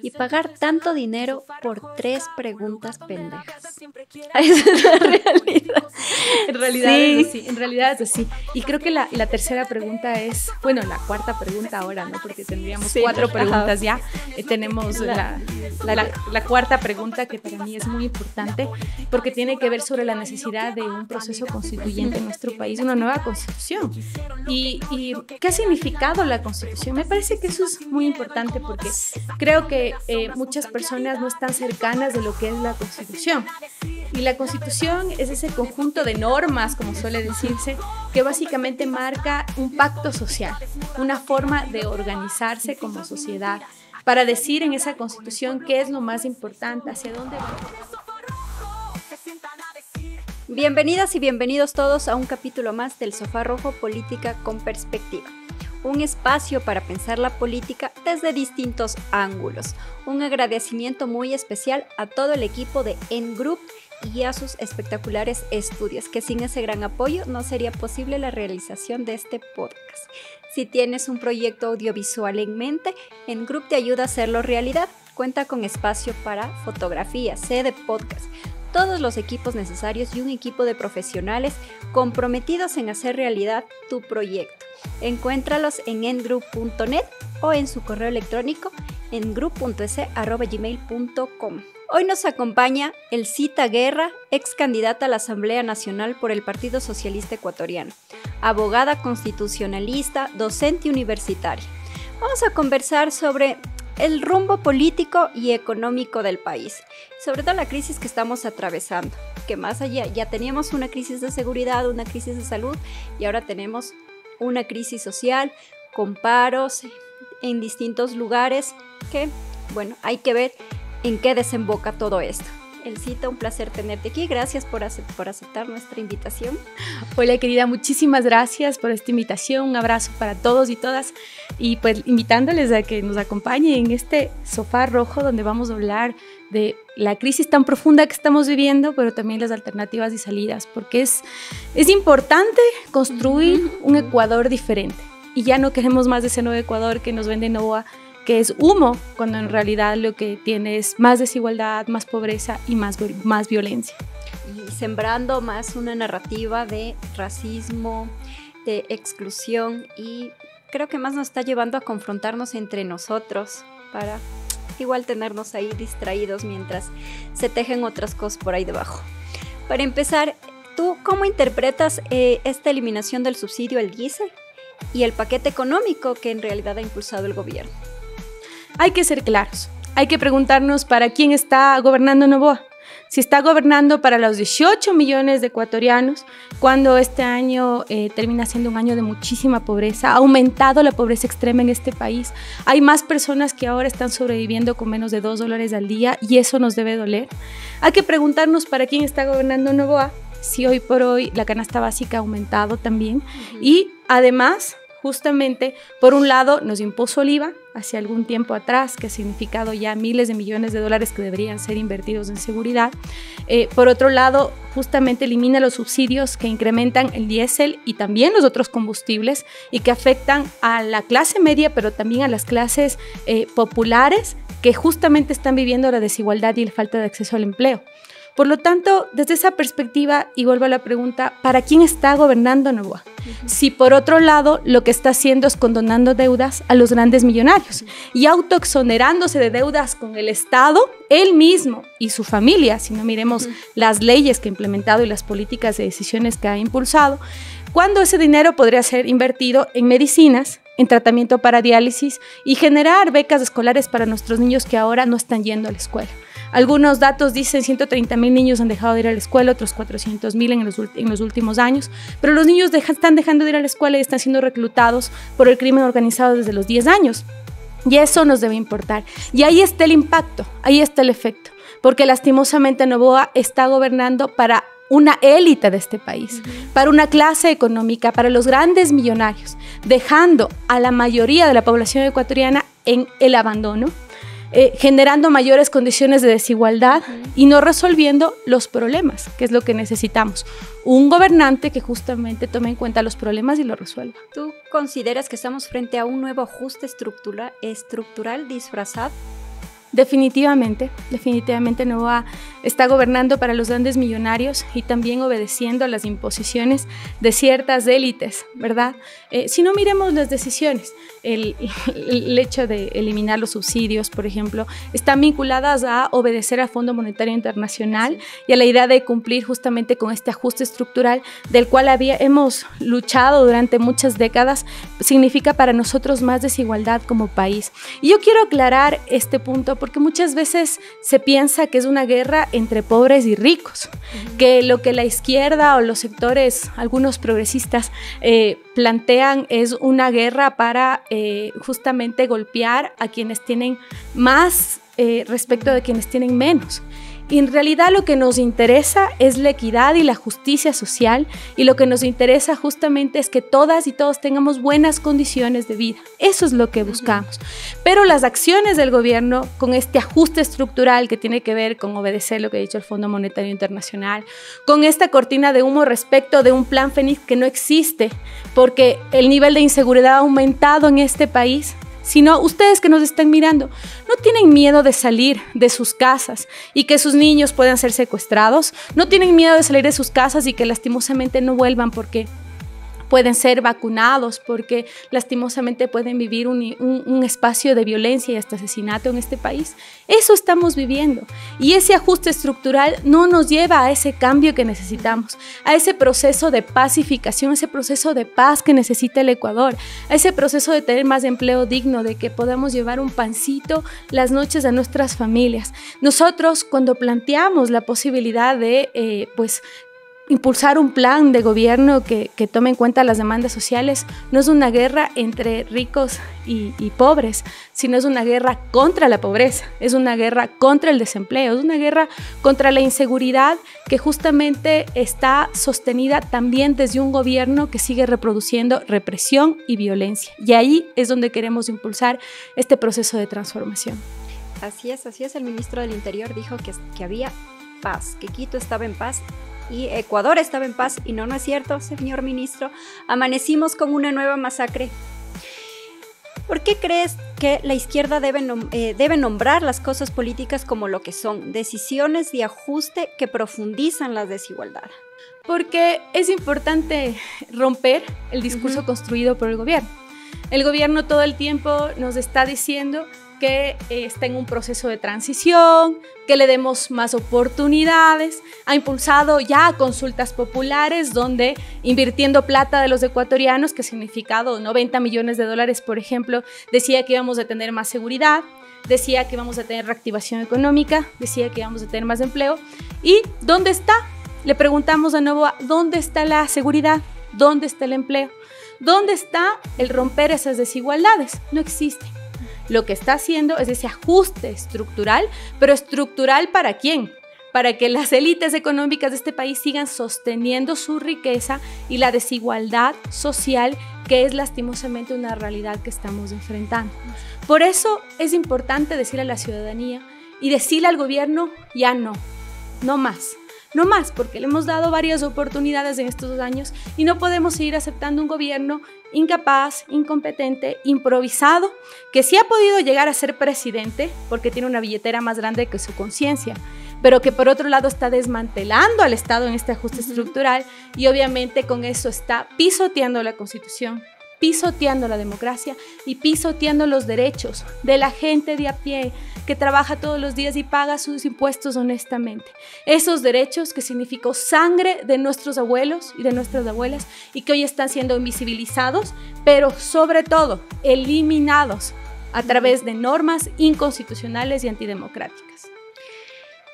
y pagar tanto dinero por 3 preguntas pendejas. Esa es la realidad. En realidad sí. Es así, en realidad es así. Y creo que la tercera pregunta es, bueno, la cuarta pregunta ahora, ¿no? Porque tendríamos 4 preguntas ya. Tenemos la cuarta pregunta, que para mí es muy importante, porque tiene que ver sobre la necesidad de un proceso constituyente en nuestro país, una nueva constitución. ¿Y qué ha significado la constitución? Me parece que eso es muy importante, porque creo que muchas personas no están cercanas de lo que es la constitución. Y la constitución es ese conjunto de normas, como suele decirse, que básicamente marca un pacto social, una forma de organizarse como sociedad, para decir en esa constitución qué es lo más importante, hacia dónde vamos. Bienvenidas y bienvenidos todos a un capítulo más del Sofá Rojo Política con Perspectiva. Un espacio para pensar la política desde distintos ángulos. Un agradecimiento muy especial a todo el equipo de N-Group y a sus espectaculares estudios, que sin ese gran apoyo no sería posible la realización de este podcast. Si tienes un proyecto audiovisual en mente, N-Group te ayuda a hacerlo realidad. Cuenta con espacio para fotografía, sede podcast, todos los equipos necesarios y un equipo de profesionales comprometidos en hacer realidad tu proyecto. Encuéntralos en ngroup.net o en su correo electrónico ngroup.es@gmail.com. Hoy nos acompaña Elcita Guerra, ex candidata a la Asamblea Nacional por el Partido Socialista Ecuatoriano, abogada constitucionalista, docente universitaria. Vamos a conversar sobre el rumbo político y económico del país, sobre todo la crisis que estamos atravesando, que más allá ya teníamos una crisis de seguridad, una crisis de salud y ahora tenemos una crisis social con paros en distintos lugares que, bueno, hay que ver en qué desemboca todo esto. Elcita, un placer tenerte aquí. Gracias por aceptar nuestra invitación. Hola, querida, muchísimas gracias por esta invitación. Un abrazo para todos y todas. Y pues invitándoles a que nos acompañen en este sofá rojo, donde vamos a hablar de la crisis tan profunda que estamos viviendo, pero también las alternativas y salidas, porque es importante construir un Ecuador diferente. Y ya no queremos más de ese nuevo Ecuador que nos vende Novoa, que es humo, cuando en realidad lo que tiene es más desigualdad, más pobreza y más violencia. Y sembrando más una narrativa de racismo, de exclusión, y creo que más nos está llevando a confrontarnos entre nosotros para igual tenernos ahí distraídos mientras se tejen otras cosas por ahí debajo. Para empezar, ¿tú cómo interpretas esta eliminación del subsidio al diésel y el paquete económico que en realidad ha impulsado el gobierno? Hay que ser claros, hay que preguntarnos para quién está gobernando Novoa. Si está gobernando para los 18 millones de ecuatorianos, cuando este año termina siendo un año de muchísima pobreza, ha aumentado la pobreza extrema en este país. Hay más personas que ahora están sobreviviendo con menos de $2 al día y eso nos debe doler. Hay que preguntarnos para quién está gobernando Novoa, si hoy por hoy la canasta básica ha aumentado también. Y además, justamente, por un lado, nos impuso el IVA hace algún tiempo atrás, que ha significado ya miles de millones de dólares que deberían ser invertidos en seguridad. Por otro lado, justamente elimina los subsidios que incrementan el diésel y también los otros combustibles y que afectan a la clase media, pero también a las clases populares que justamente están viviendo la desigualdad y la falta de acceso al empleo. Por lo tanto, desde esa perspectiva, y vuelvo a la pregunta, ¿para quién está gobernando Novoa? Si por otro lado lo que está haciendo es condonando deudas a los grandes millonarios y autoexonerándose de deudas con el Estado, él mismo y su familia, si no miremos las leyes que ha implementado y las políticas de decisiones que ha impulsado, cuando ese dinero podría ser invertido en medicinas, en tratamiento para diálisis y generar becas escolares para nuestros niños que ahora no están yendo a la escuela. Algunos datos dicen 130,000 niños han dejado de ir a la escuela, otros 400,000 en los últimos años, pero los niños están dejando de ir a la escuela y están siendo reclutados por el crimen organizado desde los 10 años. Y eso nos debe importar. Y ahí está el impacto, ahí está el efecto, porque lastimosamente Novoa está gobernando para una élite de este país, para una clase económica, para los grandes millonarios, dejando a la mayoría de la población ecuatoriana en el abandono, generando mayores condiciones de desigualdad y no resolviendo los problemas, que es lo que necesitamos. Un gobernante que justamente tome en cuenta los problemas y los resuelva. ¿Tú consideras que estamos frente a un nuevo ajuste estructural disfrazado? Definitivamente Novoa está gobernando para los grandes millonarios y también obedeciendo a las imposiciones de ciertas élites, ¿verdad? Si no, miremos las decisiones. El hecho de eliminar los subsidios, por ejemplo, están vinculadas a obedecer al Fondo Monetario Internacional y a la idea de cumplir justamente con este ajuste estructural del cual hemos luchado durante muchas décadas. Significa para nosotros más desigualdad como país. Y yo quiero aclarar este punto porque muchas veces se piensa que es una guerra entre pobres y ricos, que lo que la izquierda o los sectores, algunos progresistas, plantean es una guerra para justamente golpear a quienes tienen más respecto de quienes tienen menos. Y en realidad lo que nos interesa es la equidad y la justicia social, y lo que nos interesa justamente es que todas y todos tengamos buenas condiciones de vida. Eso es lo que buscamos. Pero las acciones del gobierno con este ajuste estructural que tiene que ver con obedecer lo que ha dicho el Fondo Monetario Internacional, con esta cortina de humo respecto de un plan Fénix que no existe, porque el nivel de inseguridad ha aumentado en este país, sino ustedes que nos están mirando, ¿no tienen miedo de salir de sus casas y que sus niños puedan ser secuestrados? ¿No tienen miedo de salir de sus casas y que lastimosamente no vuelvan porque pueden ser vacunados, porque lastimosamente pueden vivir un espacio de violencia y hasta asesinato en este país? Eso estamos viviendo, y ese ajuste estructural no nos lleva a ese cambio que necesitamos, a ese proceso de pacificación, ese proceso de paz que necesita el Ecuador, a ese proceso de tener más empleo digno, de que podamos llevar un pancito las noches a nuestras familias. Nosotros, cuando planteamos la posibilidad de impulsar un plan de gobierno que tome en cuenta las demandas sociales, no es una guerra entre ricos y pobres, sino es una guerra contra la pobreza, es una guerra contra el desempleo, es una guerra contra la inseguridad que justamente está sostenida también desde un gobierno que sigue reproduciendo represión y violencia. Y ahí es donde queremos impulsar este proceso de transformación. Así es. El ministro del Interior dijo que había paz, que Quito estaba en paz y Ecuador estaba en paz, y no es cierto, señor ministro. Amanecimos con una nueva masacre. ¿Por qué crees que la izquierda debe nombrar las cosas políticas como lo que son, decisiones de ajuste que profundizan la desigualdad? Porque es importante romper el discurso construido por el gobierno. El gobierno todo el tiempo nos está diciendo que está en un proceso de transición, que le demos más oportunidades. Ha impulsado ya consultas populares donde, invirtiendo plata de los ecuatorianos, que ha significado 90 millones de dólares, por ejemplo, decía que íbamos a tener más seguridad, decía que íbamos a tener reactivación económica, decía que íbamos a tener más empleo. ¿Y dónde está? Le preguntamos a Novoa, ¿dónde está la seguridad? ¿Dónde está el empleo? ¿Dónde está el romper esas desigualdades? No existe. Lo que está haciendo es ese ajuste estructural, pero ¿estructural para quién? Para que las élites económicas de este país sigan sosteniendo su riqueza y la desigualdad social, que es lastimosamente una realidad que estamos enfrentando. Por eso es importante decirle a la ciudadanía y decirle al gobierno, ya no más. No más, porque le hemos dado varias oportunidades en estos 2 años y no podemos seguir aceptando un gobierno incapaz, incompetente, improvisado, que sí ha podido llegar a ser presidente porque tiene una billetera más grande que su conciencia, pero que por otro lado está desmantelando al Estado en este ajuste estructural, y obviamente con eso está pisoteando la Constitución, pisoteando la democracia y pisoteando los derechos de la gente de a pie que trabaja todos los días y paga sus impuestos honestamente. Esos derechos que significó sangre de nuestros abuelos y de nuestras abuelas y que hoy están siendo invisibilizados, pero sobre todo eliminados a través de normas inconstitucionales y antidemocráticas.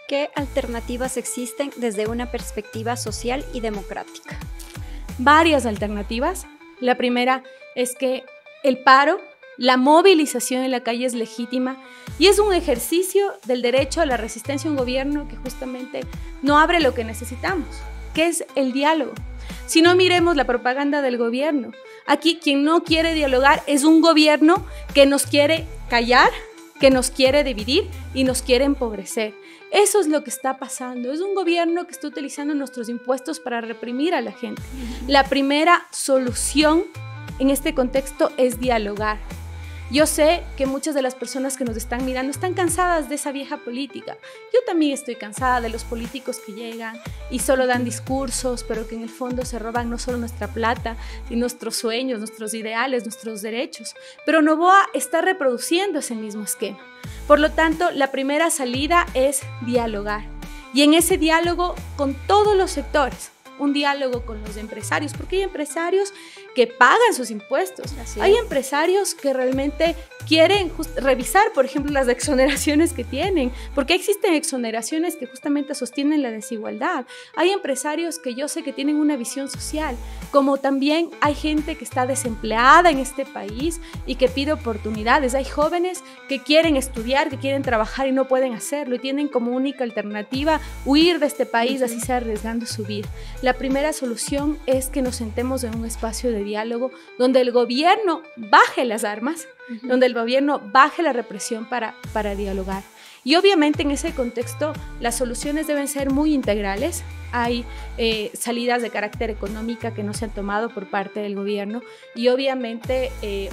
¿Qué alternativas existen desde una perspectiva social y democrática? Varias alternativas. La primera es que el paro, la movilización en la calle es legítima y es un ejercicio del derecho a la resistencia a un gobierno que justamente no abre lo que necesitamos, que es el diálogo. Si no, miremos la propaganda del gobierno. Aquí quien no quiere dialogar es un gobierno que nos quiere callar, que nos quiere dividir y nos quiere empobrecer. Eso es lo que está pasando. Es un gobierno que está utilizando nuestros impuestos para reprimir a la gente. La primera solución en este contexto es dialogar. Yo sé que muchas de las personas que nos están mirando están cansadas de esa vieja política. Yo también estoy cansada de los políticos que llegan y solo dan discursos, pero que en el fondo se roban no solo nuestra plata, sino nuestros sueños, nuestros ideales, nuestros derechos. Pero Noboa está reproduciendo ese mismo esquema. Por lo tanto, la primera salida es dialogar. Y en ese diálogo con todos los sectores, un diálogo con los empresarios, porque hay empresarios que pagan sus impuestos. Hay empresarios que realmente quieren revisar, por ejemplo, las exoneraciones que tienen, porque existen exoneraciones que justamente sostienen la desigualdad. Hay empresarios que yo sé que tienen una visión social, como también hay gente que está desempleada en este país y que pide oportunidades. Hay jóvenes que quieren estudiar, que quieren trabajar y no pueden hacerlo y tienen como única alternativa huir de este país, así sea arriesgando su vida. La primera solución es que nos sentemos en un espacio de diálogo donde el gobierno baje las armas, donde el gobierno baje la represión para dialogar. Y obviamente en ese contexto las soluciones deben ser muy integrales. Hay salidas de carácter económica que no se han tomado por parte del gobierno y obviamente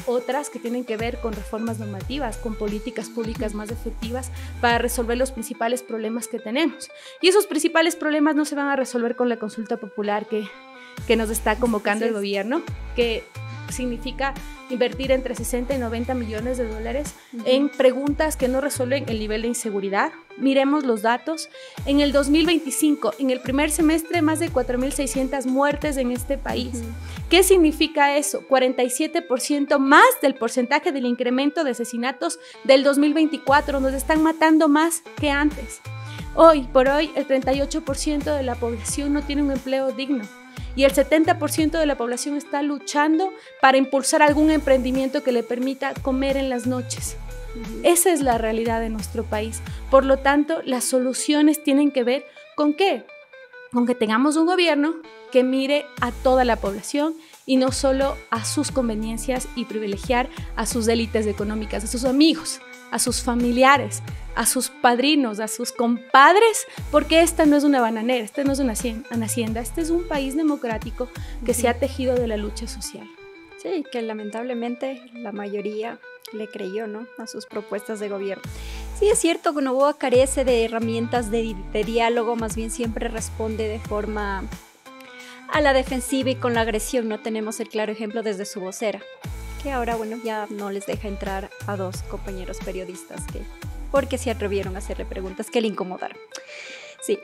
otras que tienen que ver con reformas normativas, con políticas públicas más efectivas para resolver los principales problemas que tenemos. Y esos principales problemas no se van a resolver con la consulta popular que nos está convocando el gobierno, que significa invertir entre 60 y 90 millones de dólares en preguntas que no resuelven el nivel de inseguridad. Miremos los datos. En el 2025, en el primer semestre, más de 4.600 muertes en este país. ¿Qué significa eso? 47% más del porcentaje del incremento de asesinatos del 2024, nos están matando más que antes. Hoy por hoy, el 38% de la población no tiene un empleo digno. Y el 70% de la población está luchando para impulsar algún emprendimiento que le permita comer en las noches. Esa es la realidad de nuestro país. Por lo tanto, las soluciones tienen que ver ¿con qué? Con que tengamos un gobierno que mire a toda la población y no solo a sus conveniencias y privilegiar a sus élites económicas, a sus amigos, a sus familiares, a sus padrinos, a sus compadres, porque esta no es una bananera, esta no es una hacienda, este es un país democrático que se ha tejido de la lucha social. Sí, que lamentablemente la mayoría le creyó, ¿no?, a sus propuestas de gobierno. Sí, es cierto que Noboa carece de herramientas de diálogo, más bien siempre responde de forma a la defensiva y con la agresión. No tenemos el claro ejemplo desde su vocera, que ahora, bueno, ya no les deja entrar a dos compañeros periodistas porque se atrevieron a hacerle preguntas que le incomodaron. Sí,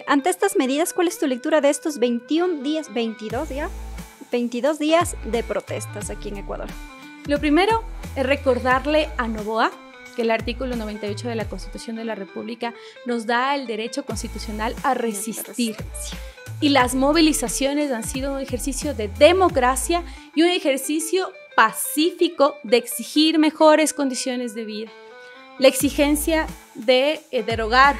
ante estas medidas, ¿cuál es tu lectura de estos 22 días de protestas aquí en Ecuador? Lo primero es recordarle a Noboa que el artículo 98 de la Constitución de la República nos da el derecho constitucional a resistir. Y las movilizaciones han sido un ejercicio de democracia y un ejercicio pacífico de exigir mejores condiciones de vida. La exigencia de derogar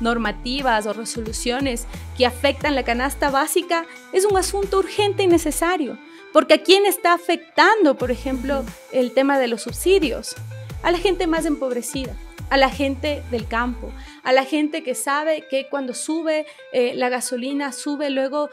normativas o resoluciones que afectan la canasta básica es un asunto urgente y necesario, porque ¿a quién está afectando, por ejemplo, el tema de los subsidios? A la gente más empobrecida, a la gente del campo, a la gente que sabe que cuando sube la gasolina, sube luego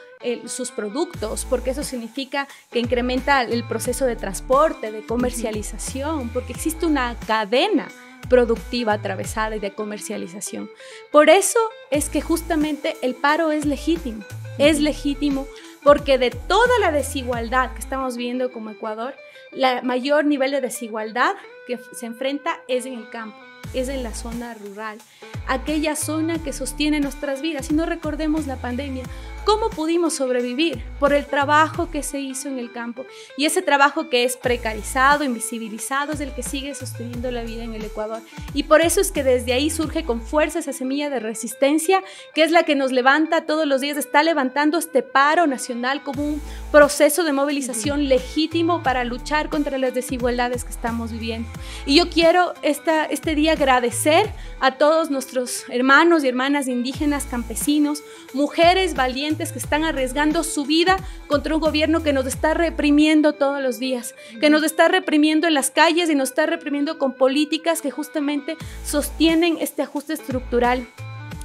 sus productos, porque eso significa que incrementa el proceso de transporte, de comercialización, porque existe una cadena productiva atravesada y de comercialización. Por eso es que justamente el paro es legítimo porque de toda la desigualdad que estamos viendo como Ecuador, el mayor nivel de desigualdad que se enfrenta es en el campo, es en la zona rural, aquella zona que sostiene nuestras vidas. Y no recordemos la pandemia, ¿cómo pudimos sobrevivir? Por el trabajo que se hizo en el campo. Y ese trabajo que es precarizado, invisibilizado, es el que sigue sosteniendo la vida en el Ecuador. Y por eso es que desde ahí surge con fuerza esa semilla de resistencia, que es la que nos levanta todos los días, está levantando este paro nacional como un proceso de movilización legítimo para luchar contra las desigualdades que estamos viviendo. Y yo quiero este día agradecer a todos nuestros hermanos y hermanas indígenas, campesinos, mujeres valientes que están arriesgando su vida contra un gobierno que nos está reprimiendo todos los días, que nos está reprimiendo en las calles y nos está reprimiendo con políticas que justamente sostienen este ajuste estructural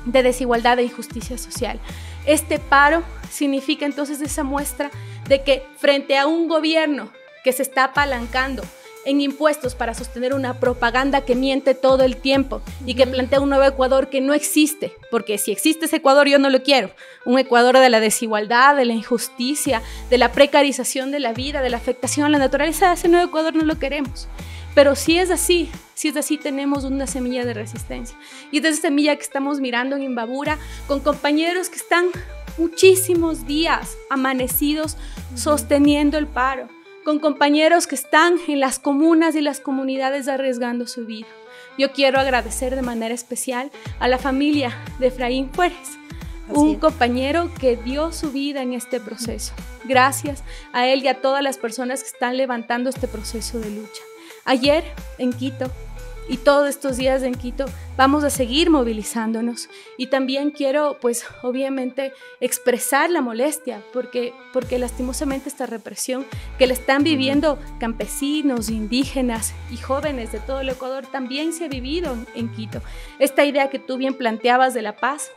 de desigualdad e injusticia social. Este paro significa entonces esa muestra de que frente a un gobierno que se está apalancando en impuestos para sostener una propaganda que miente todo el tiempo y que plantea un nuevo Ecuador que no existe, porque si existe ese Ecuador yo no lo quiero, un Ecuador de la desigualdad, de la injusticia, de la precarización de la vida, de la afectación a la naturaleza, ese nuevo Ecuador no lo queremos. Pero si es así, tenemos una semilla de resistencia. Y es de esa semilla que estamos mirando en Imbabura, con compañeros que están muchísimos días amanecidos sosteniendo el paro, con compañeros que están en las comunas y las comunidades arriesgando su vida. Yo quiero agradecer de manera especial a la familia de Efraín Fuertes, un compañero que dio su vida en este proceso. Gracias a él y a todas las personas que están levantando este proceso de lucha. Ayer en Quito y todos estos días en Quito vamos a seguir movilizándonos, y también quiero, pues obviamente, expresar la molestia porque lastimosamente esta represión que le están viviendo campesinos, indígenas y jóvenes de todo el Ecuador también se ha vivido en Quito. Esta idea que tú bien planteabas de la paz,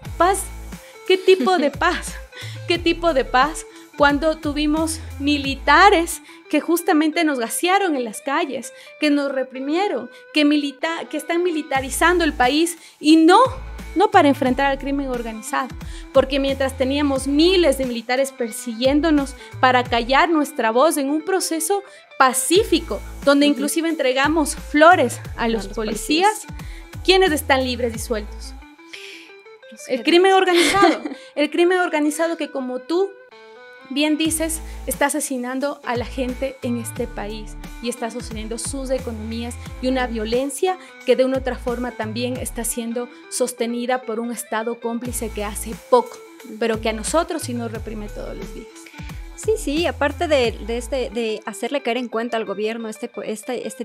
¿qué tipo de paz? ¿Qué tipo de paz? Cuando tuvimos militares que justamente nos gasearon en las calles, que nos reprimieron, que están militarizando el país, y no para enfrentar al crimen organizado, porque mientras teníamos miles de militares persiguiéndonos para callar nuestra voz en un proceso pacífico, donde inclusive entregamos flores a los policías, ¿quiénes están libres y sueltos? El crimen organizado que, como tú bien dices, está asesinando a la gente en este país y está sosteniendo sus economías, y una violencia que de una u otra forma también está siendo sostenida por un Estado cómplice que hace poco, pero que a nosotros sí nos reprime todos los días. Sí, aparte de hacerle caer en cuenta al gobierno este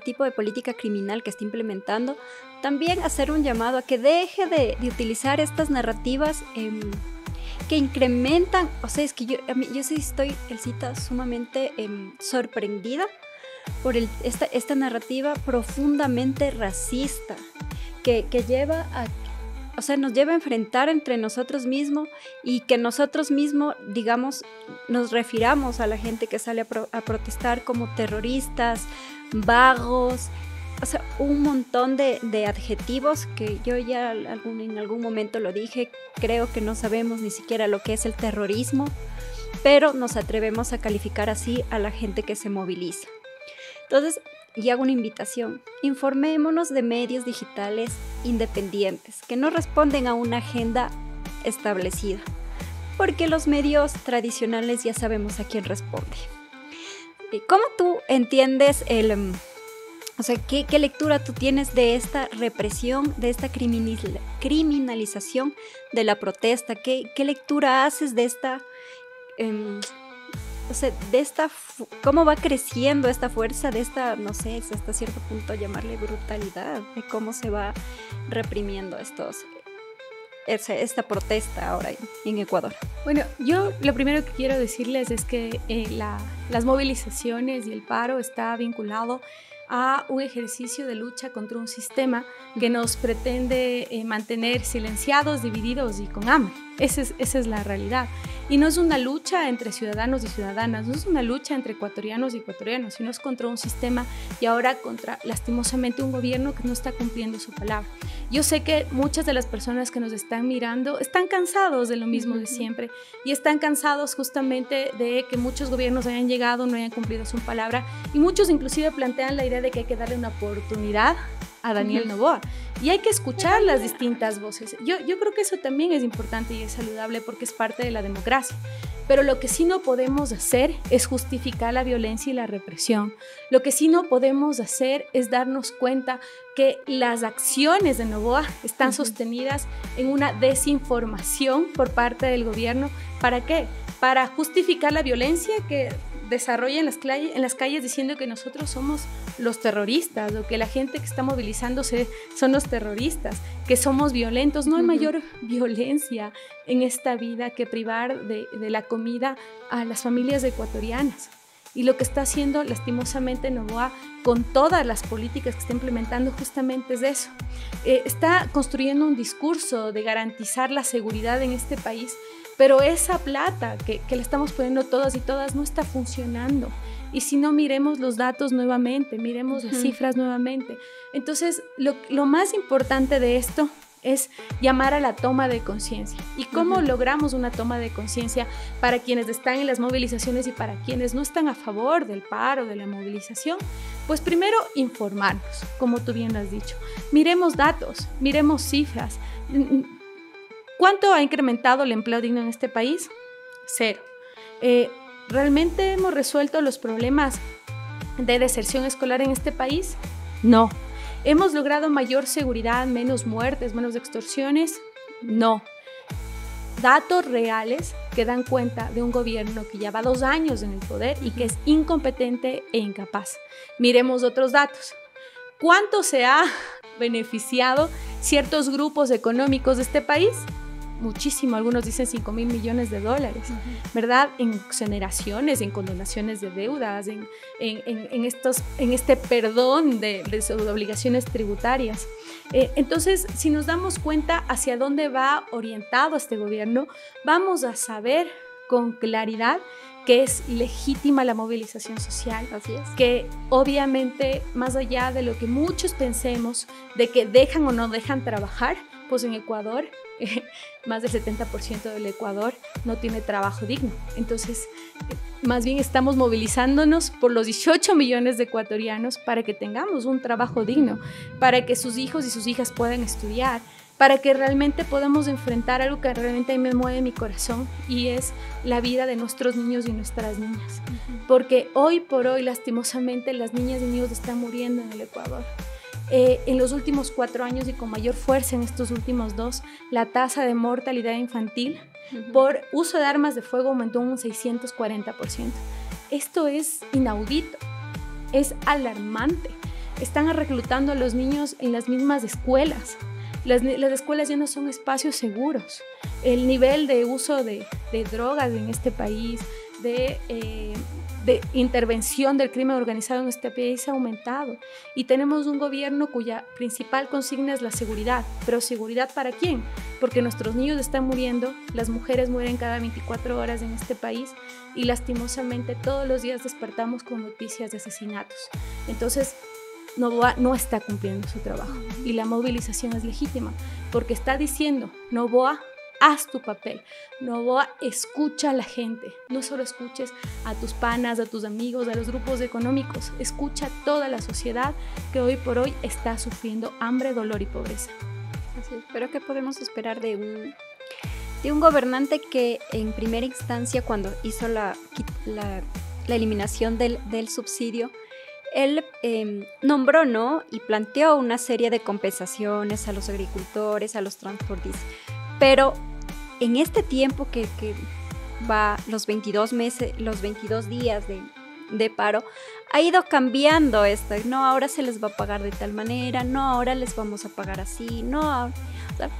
tipo de política criminal que está implementando, también hacer un llamado a que deje de utilizar estas narrativas que incrementan. O sea, es que yo sí estoy, Elcita, sumamente sorprendida por esta narrativa profundamente racista que lleva a, o sea, nos lleva a enfrentar entre nosotros mismos, y que nosotros mismos, digamos, nos refiramos a la gente que sale a protestar como terroristas, vagos. O sea, un montón de adjetivos que yo ya en algún momento lo dije. Creo que no sabemos ni siquiera lo que es el terrorismo, pero nos atrevemos a calificar así a la gente que se moviliza. Entonces, y hago una invitación: informémonos de medios digitales independientes que no responden a una agenda establecida, porque los medios tradicionales ya sabemos a quién responde. ¿Cómo tú entiendes o sea, ¿qué lectura tú tienes de esta represión, de esta criminalización de la protesta? ¿Qué lectura haces de esta, o sea, cómo va creciendo esta fuerza, de esta, no sé, hasta cierto punto llamarle brutalidad, de cómo se va reprimiendo esta protesta ahora en Ecuador? Bueno, yo lo primero que quiero decirles es que las movilizaciones y el paro está vinculado a un ejercicio de lucha contra un sistema que nos pretende mantener silenciados, divididos y con hambre. Esa es la realidad. Y no es una lucha entre ciudadanos y ciudadanas, no es una lucha entre ecuatorianos y ecuatorianos, sino es contra un sistema, y ahora contra, lastimosamente, un gobierno que no está cumpliendo su palabra. Yo sé que muchas de las personas que nos están mirando están cansados de lo mismo de siempre, y están cansados justamente de que muchos gobiernos hayan llegado, no hayan cumplido su palabra, y muchos inclusive plantean la idea de que hay que darle una oportunidad a Daniel Noboa, y hay que escuchar las distintas voces. Yo creo que eso también es importante y es saludable, porque es parte de la democracia. Pero lo que sí no podemos hacer es justificar la violencia y la represión. Lo que sí no podemos hacer es darnos cuenta que las acciones de Noboa están sostenidas en una desinformación por parte del gobierno. ¿Para qué? Para justificar la violencia que desarrolla en las calles diciendo que nosotros somos los terroristas, o que la gente que está movilizándose son los terroristas, que somos violentos. No hay mayor violencia en esta vida que privar de la comida a las familias ecuatorianas. Y lo que está haciendo lastimosamente Noboa con todas las políticas que está implementando justamente es eso. Está construyendo un discurso de garantizar la seguridad en este país, pero esa plata que le estamos poniendo todas y todas no está funcionando. Y si no, miremos los datos nuevamente, miremos las cifras nuevamente. Entonces, lo más importante de esto es llamar a la toma de conciencia. ¿Y cómo logramos una toma de conciencia para quienes están en las movilizaciones y para quienes no están a favor del paro, de la movilización? Pues primero, informarnos, como tú bien has dicho. Miremos datos, miremos cifras. ¿Cuánto ha incrementado el empleo digno en este país? 0. ¿Realmente hemos resuelto los problemas de deserción escolar en este país? No. ¿Hemos logrado mayor seguridad, menos muertes, menos extorsiones? No. Datos reales que dan cuenta de un gobierno que ya va 2 años en el poder y que es incompetente e incapaz. Miremos otros datos. ¿Cuánto se ha beneficiado ciertos grupos económicos de este país? Muchísimo, algunos dicen $5,000 millones, ¿verdad? En exoneraciones, en condonaciones de deudas, en este perdón de sus obligaciones tributarias. Entonces, si nos damos cuenta hacia dónde va orientado este gobierno, vamos a saber con claridad que es legítima la movilización social. Así es. Que obviamente, más allá de lo que muchos pensemos, de que dejan o no dejan trabajar, pues en Ecuador, más del 70% del Ecuador no tiene trabajo digno. Entonces, más bien estamos movilizándonos por los 18 millones de ecuatorianos para que tengamos un trabajo digno, para que sus hijos y sus hijas puedan estudiar, para que realmente podamos enfrentar algo que realmente a mí me mueve mi corazón, y es la vida de nuestros niños y nuestras niñas. Porque hoy por hoy, lastimosamente, las niñas y niños están muriendo en el Ecuador. En los últimos 4 años y con mayor fuerza en estos últimos 2, la tasa de mortalidad infantil por uso de armas de fuego aumentó un 640%. Esto es inaudito, es alarmante. Están reclutando a los niños en las mismas escuelas. Las escuelas ya no son espacios seguros. El nivel de uso de drogas en este país, de intervención del crimen organizado en este país ha aumentado, y tenemos un gobierno cuya principal consigna es la seguridad. ¿Pero seguridad para quién? Porque nuestros niños están muriendo, las mujeres mueren cada 24 horas en este país, y lastimosamente todos los días despertamos con noticias de asesinatos. Entonces, Noboa no está cumpliendo su trabajo, y la movilización es legítima porque está diciendo: Noboa, haz tu papel. Noboa, escucha a la gente. No solo escuches a tus panas, a tus amigos, a los grupos económicos. Escucha a toda la sociedad que hoy por hoy está sufriendo hambre, dolor y pobreza. Así es. Pero ¿qué podemos esperar de un gobernante que en primera instancia, cuando hizo la eliminación del subsidio, él nombró, ¿no?, y planteó una serie de compensaciones a los agricultores, a los transportistas? Pero en este tiempo que va los 22 días de paro, ha ido cambiando esto. No, ahora se les va a pagar de tal manera, no, ahora les vamos a pagar así, no. O sea,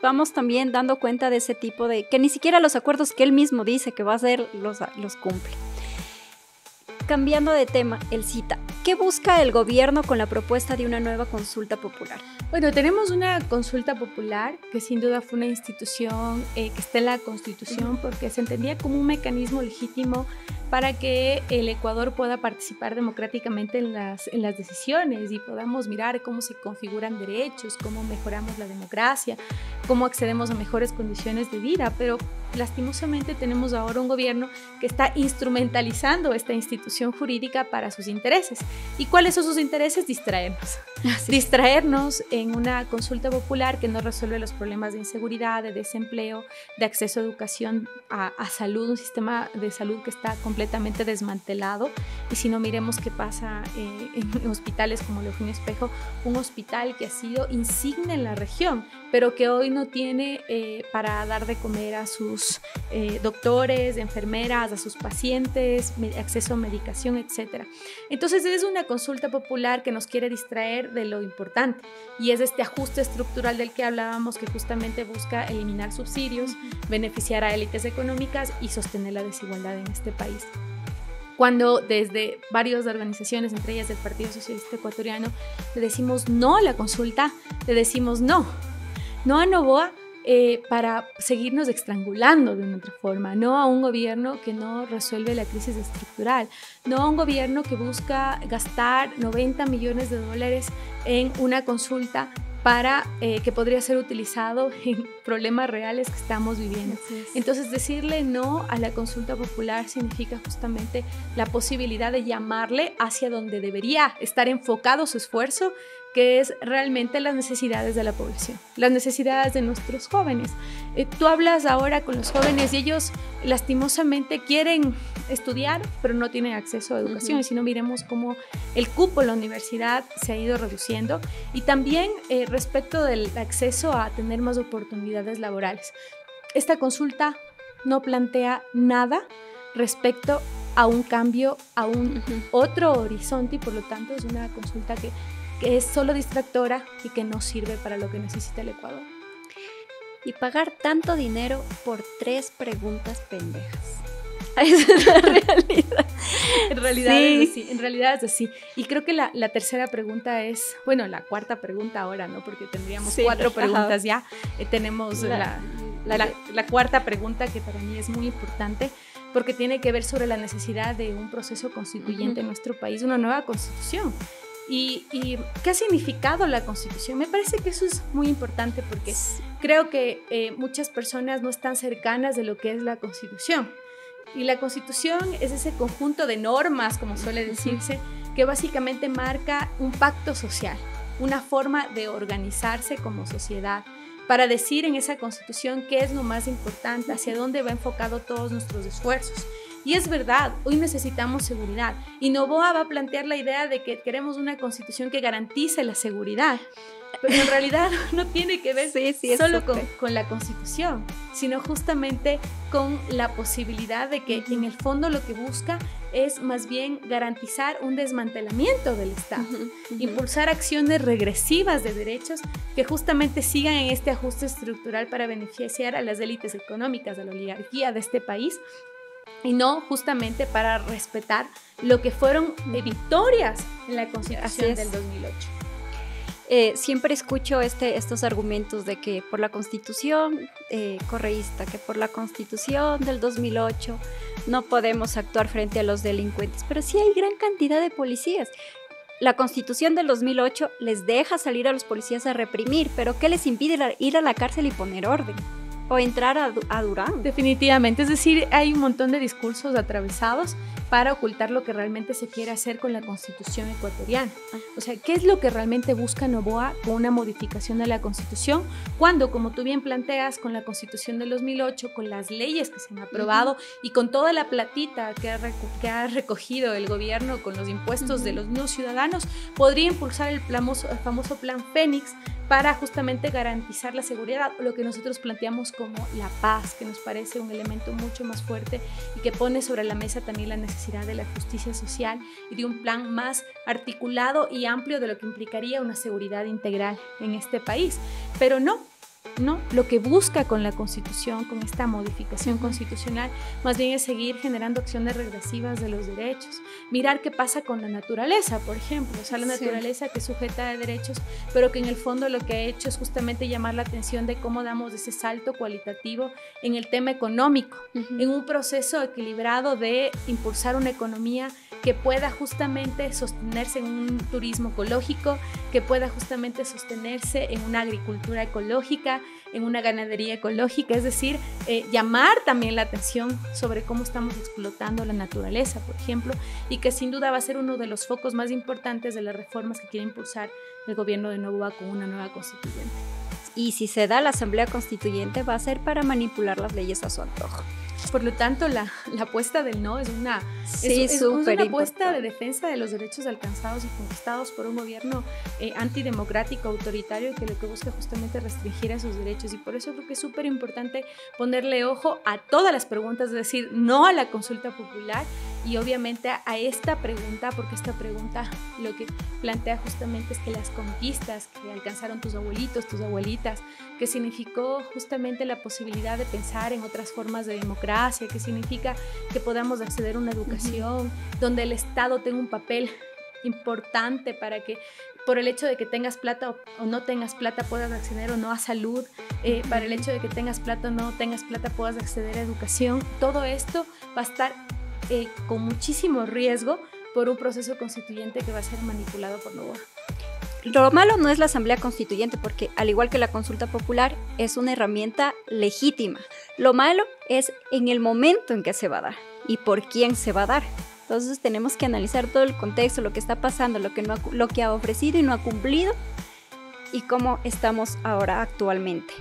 vamos también dando cuenta de ese tipo de... que ni siquiera los acuerdos que él mismo dice que va a hacer los cumple. Cambiando de tema, el CITA. ¿Qué busca el gobierno con la propuesta de una nueva consulta popular? Bueno, tenemos una consulta popular que sin duda fue una institución que está en la Constitución, porque se entendía como un mecanismo legítimo para que el Ecuador pueda participar democráticamente en las decisiones y podamos mirar cómo se configuran derechos, cómo mejoramos la democracia, cómo accedemos a mejores condiciones de vida. Pero lastimosamente tenemos ahora un gobierno que está instrumentalizando esta institución jurídica para sus intereses. ¿Y cuáles son sus intereses? Distraernos. Distraernos en una consulta popular que no resuelve los problemas de inseguridad, de desempleo, de acceso a educación, a salud, un sistema de salud que está completamente desmantelado. Y si no, miremos qué pasa en hospitales como el Eugenio Espejo, un hospital que ha sido insigne en la región, pero que hoy no tiene para dar de comer a sus doctores, enfermeras, a sus pacientes, acceso a medicación, etc. Entonces es una consulta popular que nos quiere distraer de lo importante, y es este ajuste estructural del que hablábamos, que justamente busca eliminar subsidios, beneficiar a élites económicas y sostener la desigualdad en este país. Cuando desde varias organizaciones, entre ellas el Partido Socialista Ecuatoriano, le decimos no a la consulta, le decimos no a Noboa, para seguirnos estrangulando de una otra forma, no a un gobierno que no resuelve la crisis estructural, no a un gobierno que busca gastar 90 millones de dólares en una consulta para que podría ser utilizado en problemas reales que estamos viviendo. Entonces, decirle no a la consulta popular significa justamente la posibilidad de llamarle hacia donde debería estar enfocado su esfuerzo, que es realmente las necesidades de la población, las necesidades de nuestros jóvenes. Tú hablas ahora con los jóvenes y ellos lastimosamente quieren estudiar, pero no tienen acceso a educación. Y si no, miremos cómo el cupo en la universidad se ha ido reduciendo. Y también respecto del acceso a tener más oportunidades laborales. Esta consulta no plantea nada respecto a un cambio, a un otro horizonte, y por lo tanto es una consulta que es solo distractora y que no sirve para lo que necesita el Ecuador. Y pagar tanto dinero por 3 preguntas pendejas. Esa es la realidad. En realidad es así, en realidad es así. Y creo que la tercera pregunta es, bueno, la cuarta pregunta ahora, ¿no? Porque tendríamos 4 preguntas ya. Tenemos la cuarta pregunta, que para mí es muy importante, porque tiene que ver sobre la necesidad de un proceso constituyente en nuestro país, una nueva constitución. ¿Y qué ha significado la Constitución? Me parece que eso es muy importante, porque creo que muchas personas no están cercanas de lo que es la Constitución. Y la Constitución es ese conjunto de normas, como suele decirse, que básicamente marca un pacto social, una forma de organizarse como sociedad, para decir en esa Constitución qué es lo más importante, hacia dónde va enfocado todos nuestros esfuerzos. Y es verdad, hoy necesitamos seguridad. Y Noboa va a plantear la idea de que queremos una constitución que garantice la seguridad. Pero en realidad no tiene que ver solo con la constitución, sino justamente con la posibilidad de que en el fondo lo que busca es más bien garantizar un desmantelamiento del Estado, impulsar acciones regresivas de derechos que justamente sigan en este ajuste estructural para beneficiar a las élites económicas, a la oligarquía de este país, y no justamente para respetar lo que fueron victorias en la Constitución del 2008. Siempre escucho estos argumentos de que por la Constitución correísta, que por la Constitución del 2008 no podemos actuar frente a los delincuentes, pero sí hay gran cantidad de policías. La Constitución del 2008 les deja salir a los policías a reprimir, pero ¿qué les impide ir a la cárcel y poner orden? O entrar a Durán. Definitivamente, es decir, hay un montón de discursos atravesados para ocultar lo que realmente se quiere hacer con la Constitución ecuatoriana. O sea, ¿qué es lo que realmente busca Noboa con una modificación de la Constitución? Cuando, como tú bien planteas, con la Constitución del 2008, con las leyes que se han aprobado y con toda la platita que ha recogido el gobierno con los impuestos de los mismos ciudadanos, podría impulsar el famoso Plan Fénix para justamente garantizar la seguridad, lo que nosotros planteamos como la paz, que nos parece un elemento mucho más fuerte y que pone sobre la mesa también la necesidad de la justicia social y de un plan más articulado y amplio de lo que implicaría una seguridad integral en este país. Pero no, lo que busca con la Constitución, con esta modificación constitucional, más bien es seguir generando acciones regresivas de los derechos. Mirar qué pasa con la naturaleza, por ejemplo, o sea, la naturaleza que es sujeta de derechos, pero que en el fondo lo que ha hecho es justamente llamar la atención de cómo damos ese salto cualitativo en el tema económico, en un proceso equilibrado de impulsar una economía que pueda justamente sostenerse en un turismo ecológico, que pueda justamente sostenerse en una agricultura ecológica, en una ganadería ecológica, es decir, llamar también la atención sobre cómo estamos explotando la naturaleza, por ejemplo, y que sin duda va a ser uno de los focos más importantes de las reformas que quiere impulsar el gobierno de Noboa con una nueva constituyente. Y si se da la Asamblea Constituyente, va a ser para manipular las leyes a su antojo. Por lo tanto, la apuesta del no es una apuesta de defensa de los derechos alcanzados y conquistados por un gobierno antidemocrático, autoritario, que lo que busca justamente restringir esos derechos. Y por eso creo que es súper importante ponerle ojo a todas las preguntas, es decir, no a la consulta popular y obviamente a esta pregunta, porque esta pregunta lo que plantea justamente es que las conquistas que alcanzaron tus abuelitos, tus abuelitas, que significó justamente la posibilidad de pensar en otras formas de democracia, que significa que podamos acceder a una educación donde el Estado tenga un papel importante para que por el hecho de que tengas plata o no tengas plata puedas acceder o no a salud, para el hecho de que tengas plata o no tengas plata puedas acceder a educación. Todo esto va a estar con muchísimo riesgo por un proceso constituyente que va a ser manipulado por Noboa. Lo malo no es la Asamblea Constituyente, porque al igual que la consulta popular, es una herramienta legítima. Lo malo es en el momento en que se va a dar y por quién se va a dar. Entonces tenemos que analizar todo el contexto, lo que está pasando, lo que ha ofrecido y no ha cumplido, y cómo estamos ahora actualmente.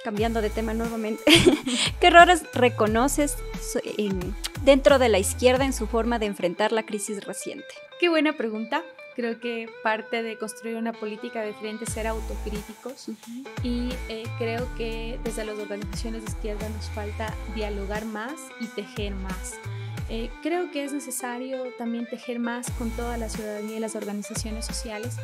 Cambiando de tema nuevamente, ¿qué errores reconoces dentro de la izquierda en su forma de enfrentar la crisis reciente? Qué buena pregunta. Creo que parte de construir una política de frente es ser autocríticos, y creo que desde las organizaciones de izquierda nos falta dialogar más y tejer más. Creo que es necesario también tejer más con toda la ciudadanía y las organizaciones sociales.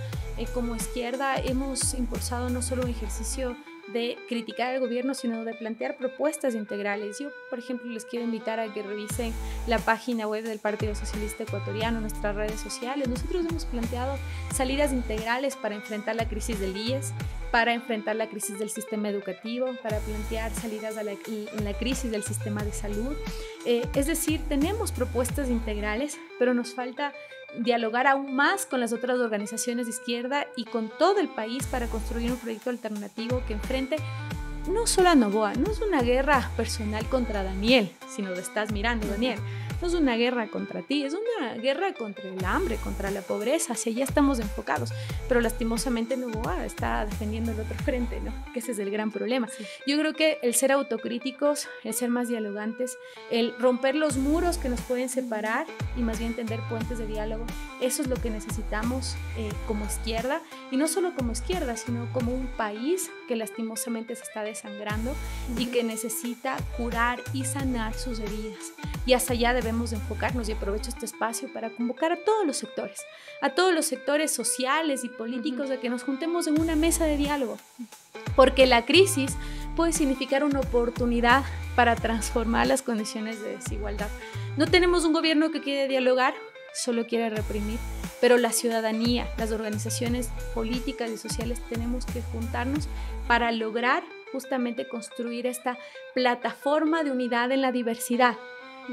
Como izquierda hemos impulsado no solo un ejercicio de criticar al gobierno, sino de plantear propuestas integrales. Yo, por ejemplo, les quiero invitar a que revisen la página web del Partido Socialista Ecuatoriano, nuestras redes sociales. Nosotros hemos planteado salidas integrales para enfrentar la crisis del IES, para enfrentar la crisis del sistema educativo, para plantear salidas en la crisis del sistema de salud. Es decir, tenemos propuestas integrales, pero nos falta dialogar aún más con las otras organizaciones de izquierda y con todo el país para construir un proyecto alternativo que enfrente no solo a Noboa. No es una guerra personal contra Daniel, si nos estás mirando, Daniel. No es una guerra contra ti, es una guerra contra el hambre, contra la pobreza. Hacia allá estamos enfocados, pero lastimosamente Noboa está defendiendo el otro frente, ¿no? Que ese es el gran problema. Sí. Yo creo que el ser autocríticos, el ser más dialogantes, el romper los muros que nos pueden separar y más bien tender puentes de diálogo, eso es lo que necesitamos como izquierda, y no solo como izquierda, sino como un país que lastimosamente se está desangrando y que necesita curar y sanar sus heridas. Y hacia allá debemos de enfocarnos, y aprovecho este espacio para convocar a todos los sectores sociales y políticos, a que nos juntemos en una mesa de diálogo, porque la crisis puede significar una oportunidad para transformar las condiciones de desigualdad. No tenemos un gobierno que quiere dialogar, solo quiere reprimir, pero la ciudadanía, las organizaciones políticas y sociales tenemos que juntarnos para lograr justamente construir esta plataforma de unidad en la diversidad,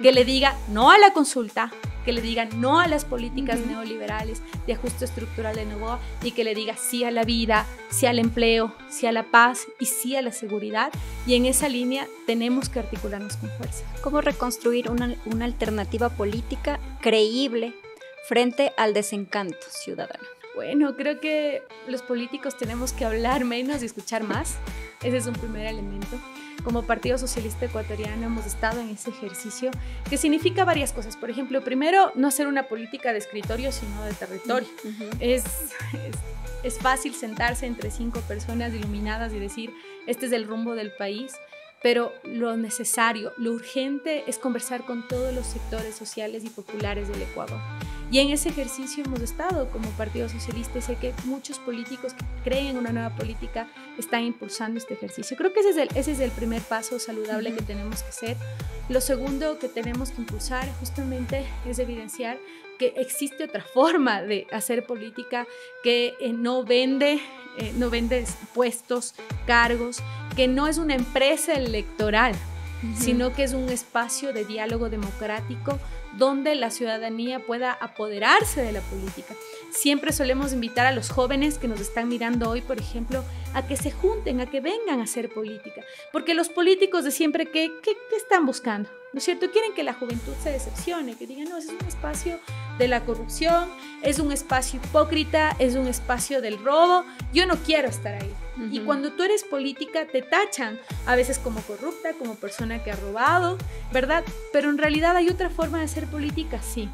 que le diga no a la consulta, que le diga no a las políticas neoliberales de ajuste estructural de Noboa, y que le diga sí a la vida, sí al empleo, sí a la paz y sí a la seguridad. Y en esa línea tenemos que articularnos con fuerza. ¿Cómo reconstruir una alternativa política creíble frente al desencanto ciudadano? Bueno, creo que los políticos tenemos que hablar menos y escuchar más. Ese es un primer elemento. Como Partido Socialista Ecuatoriano hemos estado en ese ejercicio, que significa varias cosas. Por ejemplo, primero, no hacer una política de escritorio, sino de territorio. Es fácil sentarse entre 5 personas iluminadas y decir, este es el rumbo del país, pero lo necesario, lo urgente es conversar con todos los sectores sociales y populares del Ecuador. Y en ese ejercicio hemos estado como Partido Socialista, y sé que muchos políticos que creen en una nueva política están impulsando este ejercicio. Creo que ese es el primer paso saludable que tenemos que hacer. Lo segundo que tenemos que impulsar justamente es evidenciar que existe otra forma de hacer política, que no vende puestos, cargos, que no es una empresa electoral, sino que es un espacio de diálogo democrático donde la ciudadanía pueda apoderarse de la política. Siempre solemos invitar a los jóvenes que nos están mirando hoy, por ejemplo, a que se junten, a que vengan a hacer política, porque los políticos de siempre, ¿qué están buscando? ¿No es cierto? Quieren que la juventud se decepcione, que digan, no, ese es un espacio de la corrupción, es un espacio hipócrita, es un espacio del robo, yo no quiero estar ahí. Y cuando tú eres política te tachan a veces como corrupta, como persona que ha robado, ¿verdad? Pero en realidad hay otra forma de hacer política, sí.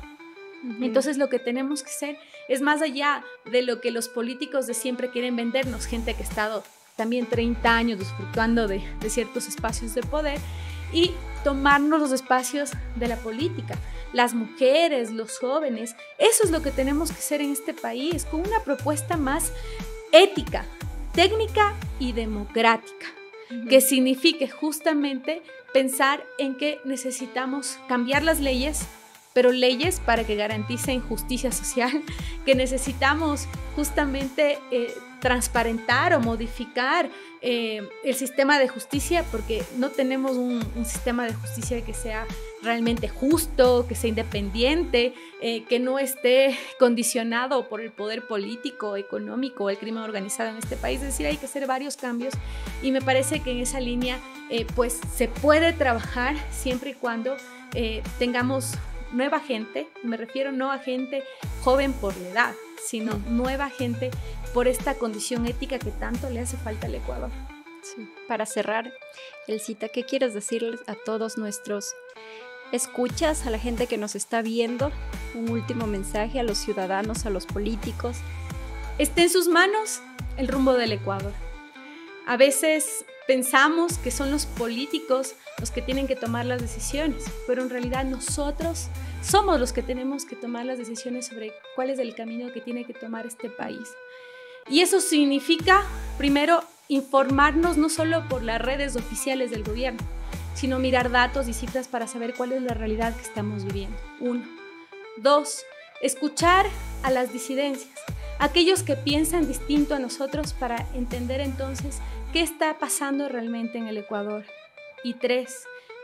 Entonces lo que tenemos que hacer es más allá de lo que los políticos de siempre quieren vendernos, gente que ha estado también 30 años disfrutando de ciertos espacios de poder, y tomarnos los espacios de la política, las mujeres, los jóvenes. Eso es lo que tenemos que hacer en este país, con una propuesta más ética, técnica y democrática, que signifique justamente pensar en que necesitamos cambiar las leyes pero leyes para que garanticen justicia social, que necesitamos justamente transparentar o modificar el sistema de justicia, porque no tenemos un sistema de justicia que sea realmente justo, que sea independiente, que no esté condicionado por el poder político, económico o el crimen organizado en este país. Es decir, hay que hacer varios cambios y me parece que en esa línea pues se puede trabajar siempre y cuando tengamos nueva gente. Me refiero no a gente joven por la edad, sino nueva gente por esta condición ética que tanto le hace falta al Ecuador. Sí. Para cerrar, Elcita, ¿qué quieres decirles a todos nuestros escuchas, a la gente que nos está viendo? Un último mensaje a los ciudadanos, a los políticos. Está en sus manos el rumbo del Ecuador. A veces pensamos que son los políticos los que tienen que tomar las decisiones, pero en realidad nosotros somos los que tenemos que tomar las decisiones sobre cuál es el camino que tiene que tomar este país. Y eso significa, primero, informarnos no solo por las redes oficiales del gobierno, sino mirar datos y cifras para saber cuál es la realidad que estamos viviendo. 1. 2. Escuchar a las disidencias, aquellos que piensan distinto a nosotros para entender entonces qué está pasando realmente en el Ecuador. Y 3.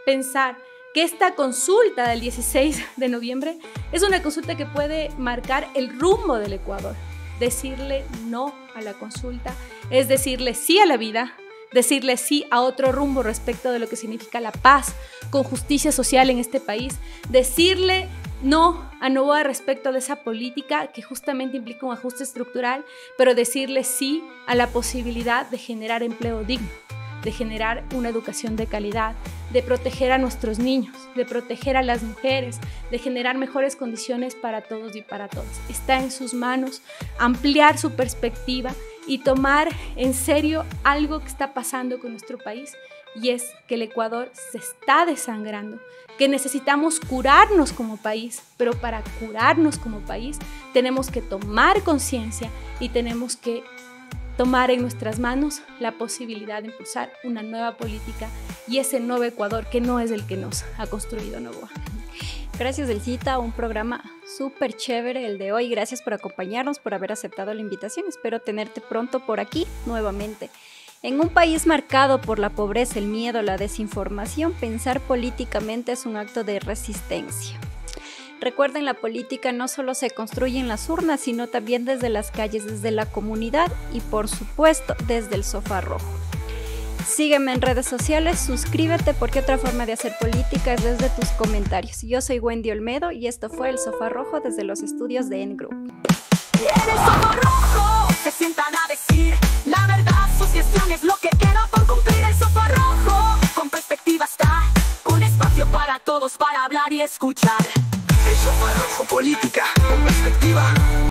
Pensar que esta consulta del 16 de noviembre es una consulta que puede marcar el rumbo del Ecuador. Decirle no a la consulta es decirle sí a la vida, decirle sí a otro rumbo respecto de lo que significa la paz con justicia social en este país, decirle no a Noboa respecto de esa política que justamente implica un ajuste estructural, pero decirle sí a la posibilidad de generar empleo digno, de generar una educación de calidad, de proteger a nuestros niños, de proteger a las mujeres, de generar mejores condiciones para todos y para todas. Está en sus manos ampliar su perspectiva y tomar en serio algo que está pasando con nuestro país, y es que el Ecuador se está desangrando, que necesitamos curarnos como país, pero para curarnos como país tenemos que tomar conciencia y tenemos que tomar en nuestras manos la posibilidad de impulsar una nueva política y ese nuevo Ecuador que no es el que nos ha construido Noboa. Gracias, Elcita, un programa súper chévere el de hoy. Gracias por acompañarnos, por haber aceptado la invitación. Espero tenerte pronto por aquí nuevamente. En un país marcado por la pobreza, el miedo, la desinformación, pensar políticamente es un acto de resistencia. Recuerden, la política no solo se construye en las urnas, sino también desde las calles, desde la comunidad y, por supuesto, desde el Sofá Rojo. Sígueme en redes sociales, suscríbete, porque otra forma de hacer política es desde tus comentarios. Yo soy Wendy Olmedo y esto fue El Sofá Rojo desde los estudios de N-Group. Y en el Sofá Rojo se sientan a decir la verdad, su gestión es lo que queda por cumplir. El Sofá Rojo con perspectiva está, un espacio para todos para hablar y escuchar. El Sofá Rojo, política con perspectiva.